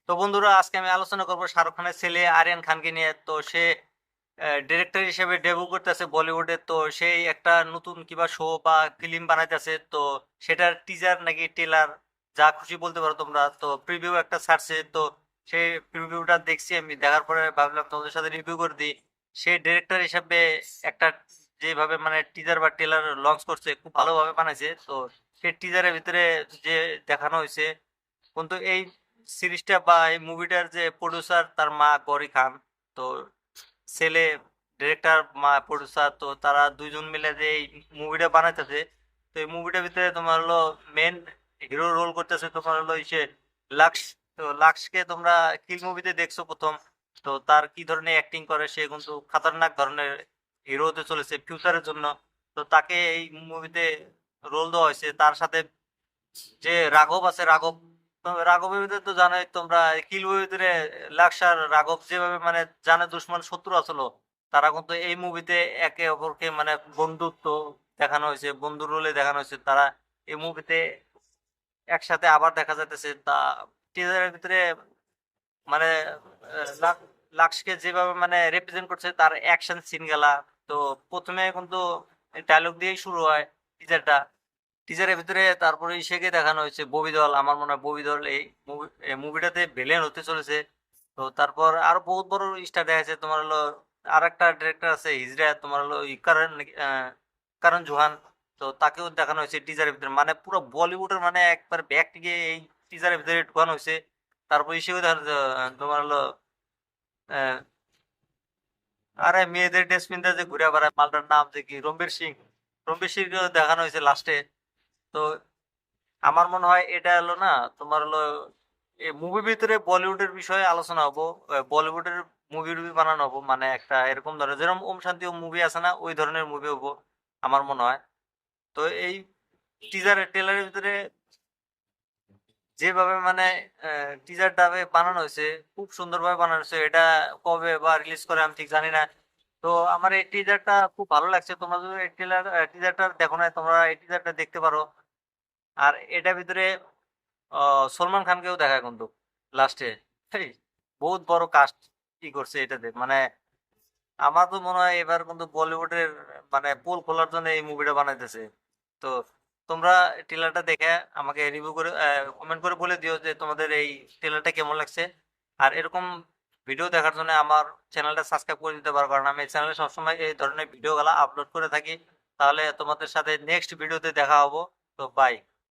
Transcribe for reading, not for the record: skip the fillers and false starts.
তো বন্ধুরা, আজকে আমি আলোচনা করব শাহরুখ খানের ছেলে আরিয়ান খানকে নিয়ে। তো সে ডিরেক্টর হিসেবে ডেবিউ করতেছে বলিউডে। তো সেই একটা নতুন কিবা শো বা ফিল্ম বানাইতেছে। তো সেটার টিজার নাকি টেলার যা খুশি বলতে পারো তোমরা। তো প্রিভিউ একটা ছাড়ছে। তো সেই প্রিভিউটা দেখছি, আমি দেখার পরে ভাবলাম তোমাদের সাথে রিভিউ করে দিই। সে ডিরেক্টর হিসেবে একটা যেভাবে মানে টিজার বা টেলার লঞ্চ করছে, খুব ভালোভাবে বানাইছে। তো সেই টিজারের ভিতরে যে দেখানো হয়েছে, কিন্তু এই সিরিজটা বা এই মুভিটার যে প্রডিউসার, তার মা গৌরী খান। তো ছেলে ডিরেক্টর, মা প্রডিউসার, তো তারা দুইজন মিলে যে এই মুভিটা বানাইতেছে। তো এই মুভিটার ভিতরে তোমার হলো মেন হিরো রোল করতেছে তোমার হলো ইসে লাক্স। তো লাক্সকে তোমরা কিল মুভিতে দেখছো প্রথম। তো তার কি ধরনের অ্যাক্টিং করে, সে কিন্তু খাতারনাক ধরনের হিরো হতে চলেছে ফিউচারের জন্য। তো তাকে এই মুভিতে রোল দেওয়া হয়েছে। তার সাথে যে রাঘব আছে, রাঘব। তো রাঘবের ভিতরে তো জানোই তোমরা, কিল মুভির ভিতরে লাক্স আর রাঘব যেভাবে মানে জানে দুশ্মন শত্রু আসলো, তারা কিন্তু এই মুভিতে একে অপরকে মানে বন্ধুত্ব দেখানো হয়েছে, বন্ধুর রোলে দেখানো হয়েছে। তারা এই মুভিতে একসাথে আবার দেখা যাইতেছে। তা টিজারের ভিতরে মানে লাক্সকে যেভাবে মানে রিপ্রেজেন্ট করছে, তার অ্যাকশন সিন গেলা। তো প্রথমে কিন্তু ডায়লগ দিয়েই শুরু হয় টিজারটা। টিজারের ভিতরে তারপরে ইসেকে দেখানো হয়েছে ববি দল। আমার মনে হয় ববি দল এই মুভিটাতে ভিলেন হতে চলেছে। তো তারপর আরো বহুত বড় স্টার দেখা যাচ্ছে তোমার হলো আর একটা ডিরেক্টর আছে হিজড়া, তোমার হলো কারণ জোহান। তো তাকেও দেখানো হয়েছে টিজারের ভিতরে। মানে পুরো বলিউডের মানে একবার ব্যাক থেকে এই টিজারের ভিতরে ঢুকানো হয়েছে। তারপর ইসেও দেখানো তোমার হলো আহ, আরে মেয়েদের ড্রেস পিনতে যে ঘুরে বেড়ায়, মালটার নাম যে কি, রণবীর সিং। রণবীর সিংকেও দেখানো হয়েছে লাস্টে। তো আমার মনে হয় এটা হলো না তোমার হলো এই মুভির ভিতরে বলিউডের বিষয়ে আলোচনা হবো। বলিউডের মুভি টুভি বানানো হবো, মানে একটা এরকম ধরনের যেরকম ওম শান্তি ওম মুভি আছে না, ওই ধরনের মুভি হবো আমার মনে হয়। তো এই টিজারের টেলারের ভিতরে যেভাবে মানে টিজারটা বানানো হয়েছে, খুব সুন্দরভাবে বানানো হয়েছে। এটা কবে বা রিলিজ করে আমি ঠিক জানি না। তো আমার এই টিজারটা খুব ভালো লাগছে। তোমরা যদি এই টিজারটা দেখো না, তোমরা এই টিজারটা দেখতে পারো। আর এটার ভিতরে সলমান খানকেও দেখায় কিন্তু লাস্টে। বহুত বড় কাস্ট কি করছে এটাতে, মানে আমার তো মনে হয় এবার কিন্তু বলিউডের মানে পোল খোলার জন্য এই মুভিটা বানাইতেছে। তো তোমরা ট্রেলারটা দেখে আমাকে রিভিউ করে কমেন্ট করে বলে দিও যে তোমাদের এই ট্রেলারটা কেমন লাগছে। আর এরকম ভিডিও দেখার জন্য আমার চ্যানেলটা সাবস্ক্রাইব করে দিতে পারো, কারণ আমি এই চ্যানেলে সবসময় এই ধরনের ভিডিওগুলো আপলোড করে থাকি। তাহলে তোমাদের সাথে নেক্সট ভিডিওতে দেখা হবো। তো বাই।